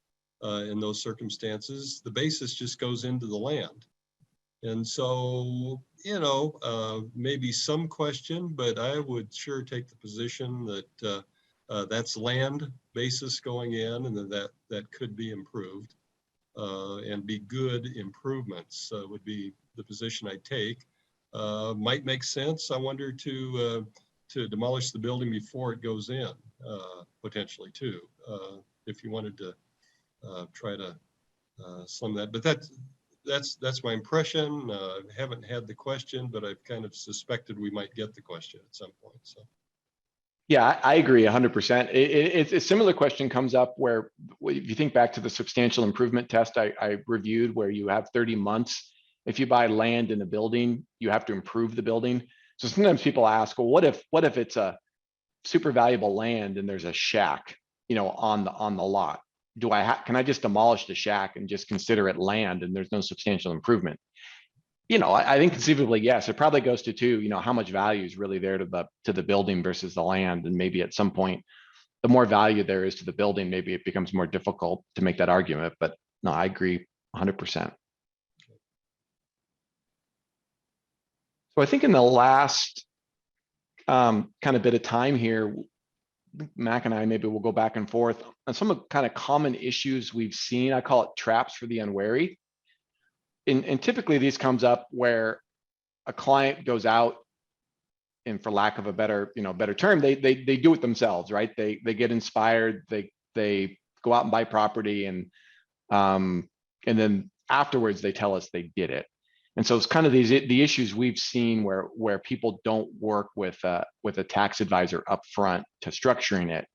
in those circumstances, the basis just goes into the land. And so, maybe some question, but I would sure take the position that that's land basis going in, and that could be improved and be good improvements would be the position I take. Might make sense, I wonder, to demolish the building before it goes in, potentially too, if you wanted to try to slim that. But that's my impression. I haven't had the question, but I've kind of suspected we might get the question at some point. So. Yeah, I agree 100%. It's a similar question comes up where if you think back to the substantial improvement test I reviewed, where you have 30 months. If you buy land in a building, you have to improve the building. So sometimes people ask, well, what if it's a super valuable land and there's a shack, on the lot? Can I just demolish the shack and just consider it land and there's no substantial improvement? I think conceivably, yes, it probably goes to two, how much value is really there to the building versus the land. And maybe at some point, the more value there is to the building, maybe it becomes more difficult to make that argument. But no, I agree 100%. So I think in the last kind of bit of time here, Mac and I, maybe we'll go back and forth on some of kind of common issues we've seen. I call it traps for the unwary. And typically these comes up where a client goes out and, for lack of a better term, they do it themselves, right? They get inspired, they go out and buy property, and then afterwards they tell us they did it. And so it's kind of the issues we've seen where people don't work with a tax advisor up front to structuring it.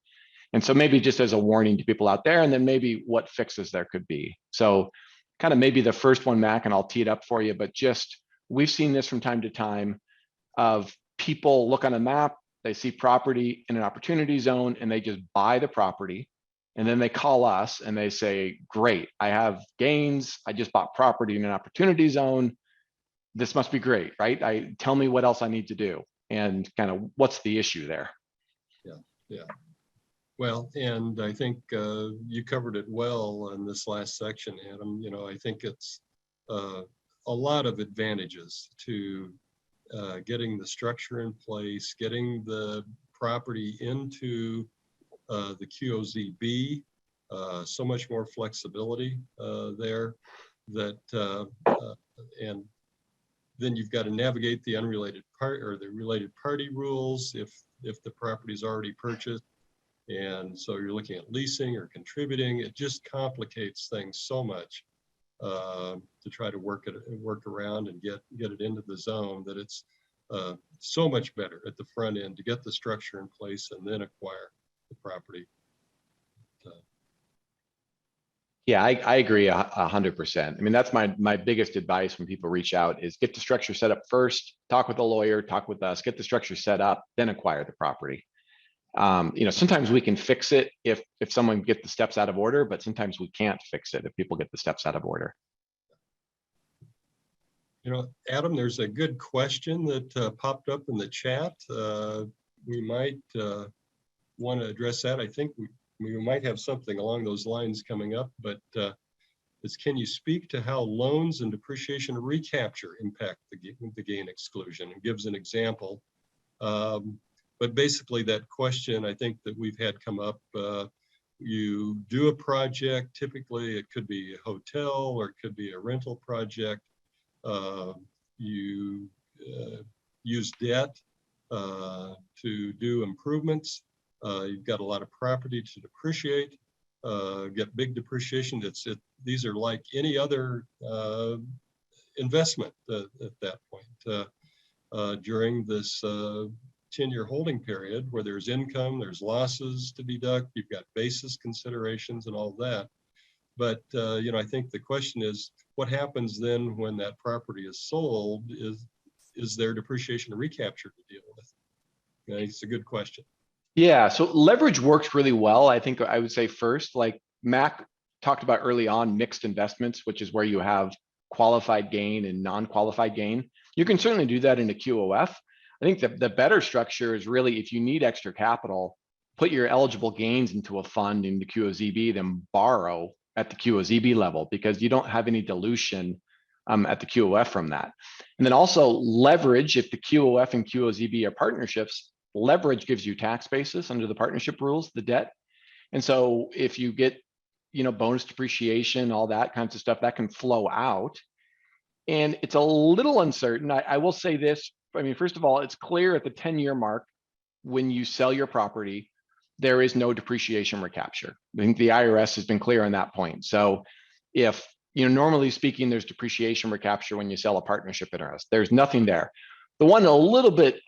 And so maybe just as a warning to people out there, and then maybe what fixes there could be. So kind of maybe the first one, Mac, and I'll tee it up for you, but just we've seen this from time to time of people look on a map, they see property in an opportunity zone, and they just buy the property. And then they call us and they say, great, I have gains. I just bought property in an opportunity zone. This must be great, right? Tell me what else I need to do and kind of what's the issue there. Yeah. Well, and I think you covered it well in this last section, Adam. I think it's a lot of advantages to getting the structure in place, getting the property into the QOZB, so much more flexibility there and then you've got to navigate the unrelated part or the related party rules if the property is already purchased. And so you're looking at leasing or contributing. It just complicates things so much to try to work around and get it into the zone that it's so much better at the front end to get the structure in place and then acquire the property. Yeah, I agree 100%. I mean, that's my biggest advice when people reach out is get the structure set up first, talk with a lawyer, talk with us, get the structure set up, then acquire the property. Sometimes we can fix it if someone get the steps out of order, but sometimes we can't fix it if people get the steps out of order. Adam, there's a good question that popped up in the chat. We might want to address that. I think we might have something along those lines coming up, but it's, can you speak to how loans and depreciation recapture impact the gain exclusion? And gives an example. But basically that question, I think that we've had come up, you do a project, typically it could be a hotel or it could be a rental project. You use debt to do improvements. You've got a lot of property to depreciate, get big depreciation. These are like any other investment at that point. During this 10-year holding period where there's income, there's losses to deduct, you've got basis considerations and all that. But I think the question is, what happens then when that property is sold? Is there depreciation and recapture to deal with? I think it's a good question. Yeah, so leverage works really well. I think I would say first, like Mac talked about early on, mixed investments, which is where you have qualified gain and non-qualified gain. You can certainly do that in a QOF. I think the better structure is really, if you need extra capital, put your eligible gains into a fund in the QOZB, then borrow at the QOZB level, because you don't have any dilution at the QOF from that. And then also leverage, if the QOF and QOZB are partnerships, leverage gives you tax basis under the partnership rules, the debt. And so if you get, bonus depreciation, all that kinds of stuff, that can flow out. And it's a little uncertain. I will say this. I mean, first of all, it's clear at the 10-year mark when you sell your property, there is no depreciation recapture. I think the IRS has been clear on that point. So if, normally speaking, there's depreciation recapture when you sell a partnership interest. There's nothing there. The one a little bit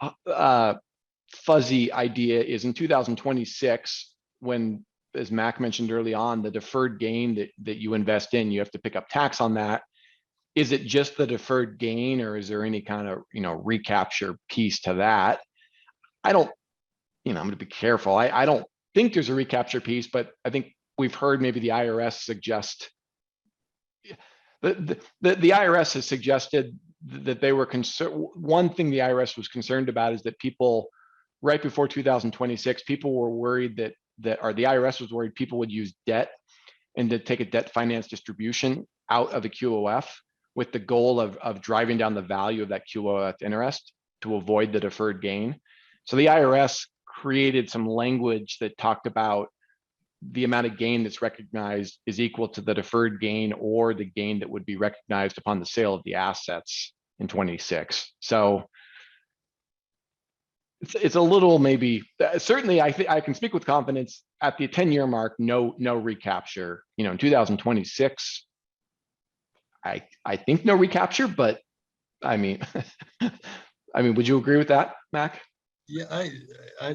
fuzzy idea is in 2026, when, as Mac mentioned early on, the deferred gain that you invest in, you have to pick up tax on that. Is it just the deferred gain, or is there any kind of, recapture piece to that? I don't, I'm going to be careful. I don't think there's a recapture piece, but I think we've heard maybe the IRS suggest, the IRS has suggested that they were concerned. One thing the IRS was concerned about is that people, right before 2026, people were worried or the IRS was worried people would use debt and to take a debt finance distribution out of the QOF with the goal of driving down the value of that QOF interest to avoid the deferred gain. So the IRS created some language that talked about the amount of gain that's recognized is equal to the deferred gain or the gain that would be recognized upon the sale of the assets in 26. So it's a little, maybe, certainly I can speak with confidence at the 10-year mark, no recapture. In 2026, I think no recapture, but I mean, would you agree with that, Mac? Yeah,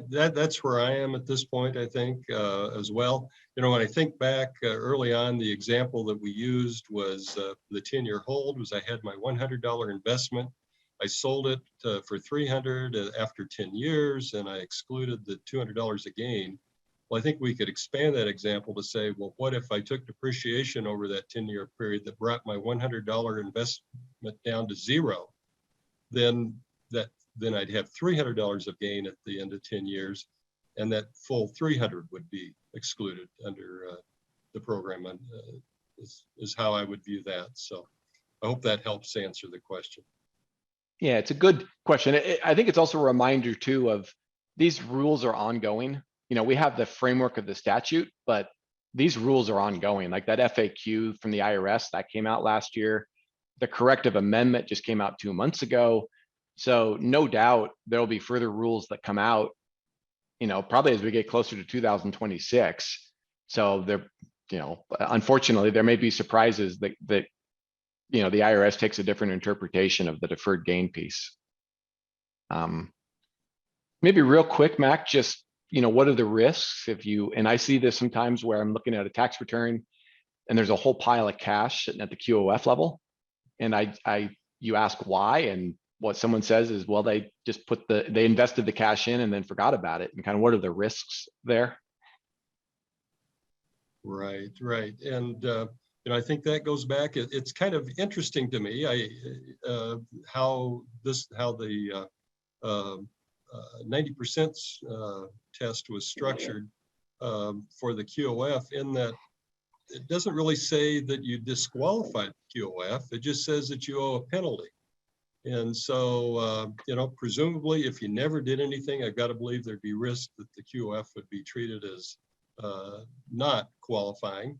that's where I am at this point, I think, as well. When I think back early on, the example that we used was the 10-year hold. Was I had my $100 investment. I sold it for $300 after 10 years, and I excluded the $200 a gain. Well, I think we could expand that example to say, well, what if I took depreciation over that 10-year period that brought my $100 investment down to zero? Then I'd have $300 of gain at the end of 10 years, and that full 300 would be excluded under the program, is how I would view that. So I hope that helps answer the question. Yeah, it's a good question. I think it's also a reminder too of these rules are ongoing. We have the framework of the statute, but these rules are ongoing. Like that FAQ from the IRS that came out last year, the corrective amendment just came out 2 months ago. So no doubt there'll be further rules that come out, probably as we get closer to 2026. So there, unfortunately, there may be surprises that the IRS takes a different interpretation of the deferred gain piece. Maybe real quick, Mac, just, what are the risks if and I see this sometimes where I'm looking at a tax return and there's a whole pile of cash sitting at the QOF level. And you ask why, and what someone says is, well, they just they invested the cash in and then forgot about it. And kind of what are the risks there? Right. And, I think that goes back. It's kind of interesting to me. How the 90% test was structured for the QOF, in that it doesn't really say that you disqualified QOF. It just says that you owe a penalty. And so, presumably, if you never did anything, I've got to believe there'd be risk that the QOF would be treated as not qualifying.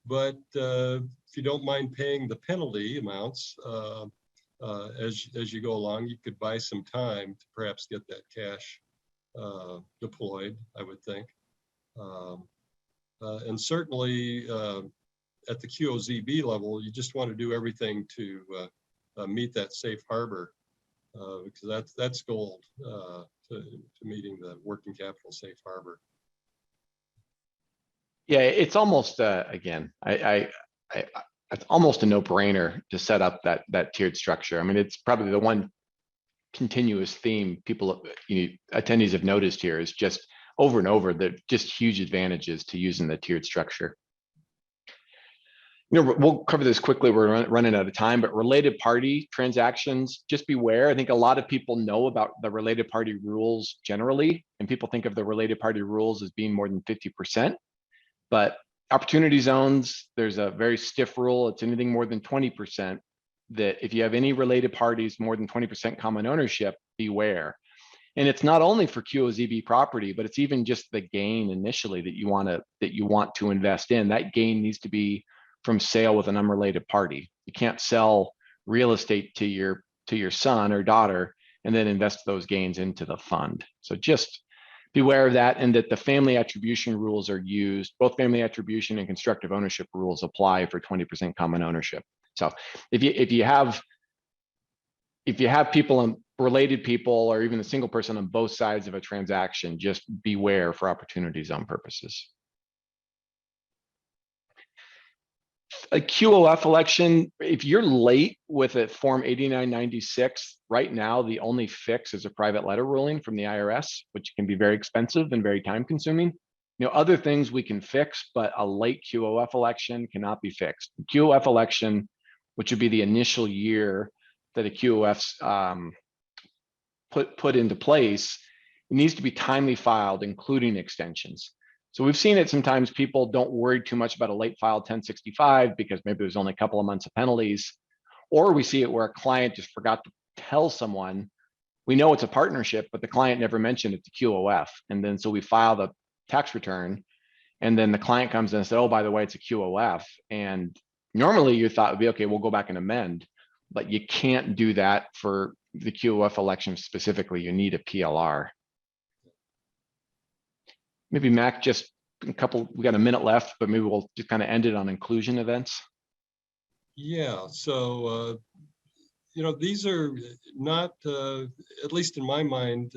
But if you don't mind paying the penalty amounts as you go along, you could buy some time to perhaps get that cash deployed, I would think. And certainly at the QOZB level, you just want to do everything to meet that safe harbor, because that's gold to meeting the working capital safe harbor. Yeah, it's almost again, it's almost a no-brainer to set up that tiered structure. It's probably the one continuous theme people, attendees have noticed here is just over and over that just huge advantages to using the tiered structure. We'll cover this quickly. We're running out of time, but related party transactions, just beware. I think a lot of people know about the related party rules generally, and people think of the related party rules as being more than 50%. But opportunity zones, there's a very stiff rule. It's anything more than 20%, that if you have any related parties more than 20% common ownership, beware. And it's not only for QOZB property, but it's even just the gain initially that you want to invest in. That gain needs to be from sale with an unrelated party. You can't sell real estate to your son or daughter and then invest those gains into the fund. So just beware of that, and that the family attribution rules are used. Both family attribution and constructive ownership rules apply for 20% common ownership. So if you have people and related people, or even a single person on both sides of a transaction, just beware for opportunity zone purposes. A QOF election, if you're late with a Form 8996, right now, the only fix is a private letter ruling from the IRS, which can be very expensive and very time consuming. Other things we can fix, but a late QOF election cannot be fixed. The QOF election, which would be the initial year that a QOF's put into place, it needs to be timely filed, including extensions. So we've seen it sometimes people don't worry too much about a late filed 1065 because maybe there's only a couple of months of penalties, or we see it where a client just forgot to tell someone, we know it's a partnership, but the client never mentioned it's a QOF. And then so we file the tax return, and then the client comes in and says, oh, by the way, it's a QOF. And normally you thought would be, okay, we'll go back and amend, but you can't do that for the QOF election specifically. You need a PLR. Maybe Mac, just we got a minute left, but maybe we'll just kind of end it on inclusion events. Yeah, so, these are not, at least in my mind,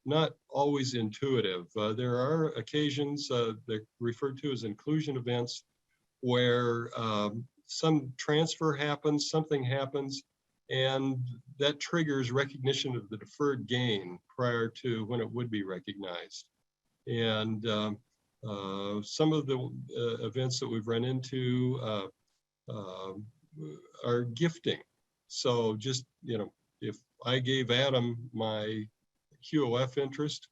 not always intuitive. There are occasions that referred to as inclusion events where some transfer happens, something happens, and that triggers recognition of the deferred gain prior to when it would be recognized. And some of the events that we've run into are gifting. So just, if I gave Adam my QOF interest,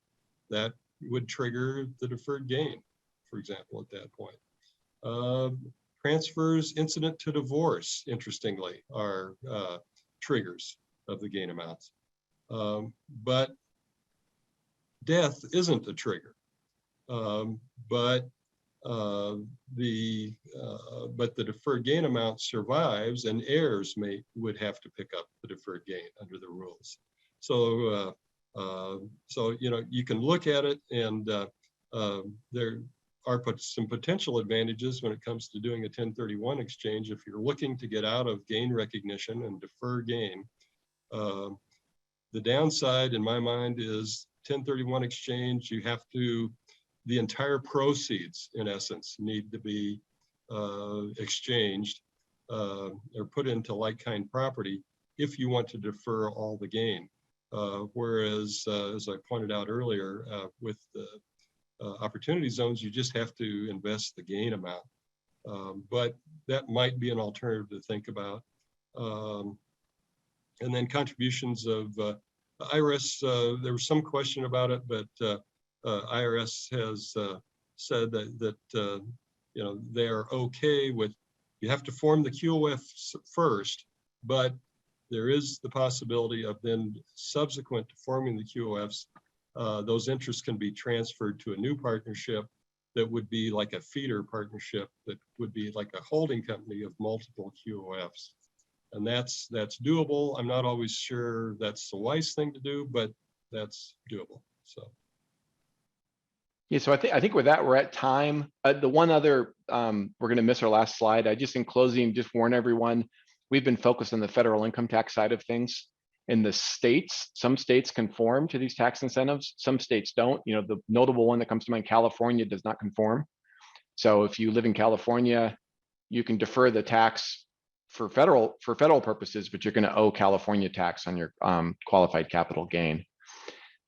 that would trigger the deferred gain, for example, at that point. Transfers incident to divorce, interestingly, are triggers of the gain amounts. But death isn't a trigger. But the deferred gain amount survives, and heirs would have to pick up the deferred gain under the rules. So you can look at it, and there are some potential advantages when it comes to doing a 1031 exchange if you're looking to get out of gain recognition and defer gain. The downside, in my mind, is 1031 exchange. You have to, the entire proceeds, in essence, need to be exchanged or put into like-kind property if you want to defer all the gain. Whereas, as I pointed out earlier, with the opportunity zones, you just have to invest the gain amount. But that might be an alternative to think about. And then contributions of IRS, there was some question about it, but IRS has said that they are okay with, you have to form the QOF first, but there is the possibility of then subsequent to forming the QOFs, those interests can be transferred to a new partnership that would be like a feeder partnership that would be like a holding company of multiple QOFs. And that's doable. I'm not always sure that's the wise thing to do, but that's doable. So. Yeah, so I think with that, we're at time. The one other, we're going to miss our last slide. I just, in closing, just warn everyone, we've been focused on the federal income tax side of things. In the states, some states conform to these tax incentives, some states don't. The notable one that comes to mind, California, does not conform. So if you live in California, you can defer the tax for federal purposes, but you're going to owe California tax on your qualified capital gain.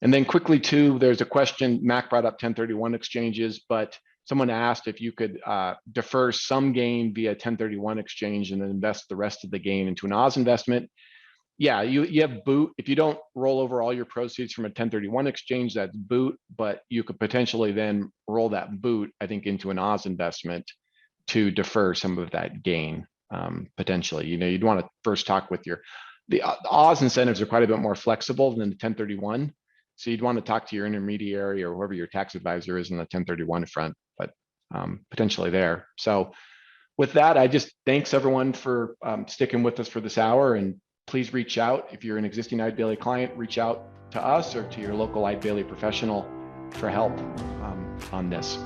And then quickly too, there's a question, Mac brought up 1031 exchanges, but someone asked if you could defer some gain via 1031 exchange and then invest the rest of the gain into an Oz investment. Yeah, you have boot. If you don't roll over all your proceeds from a 1031 exchange, that's boot, but you could potentially then roll that boot, I think, into an Oz investment to defer some of that gain, potentially. You'd want to first talk with the Oz incentives are quite a bit more flexible than the 1031. So you'd want to talk to your intermediary or whoever your tax advisor is in the 1031 front, but potentially there. So with that, I just thanks everyone for sticking with us for this hour, and please reach out. If you're an existing Eide Bailly client, reach out to us or to your local Eide Bailly professional help on this.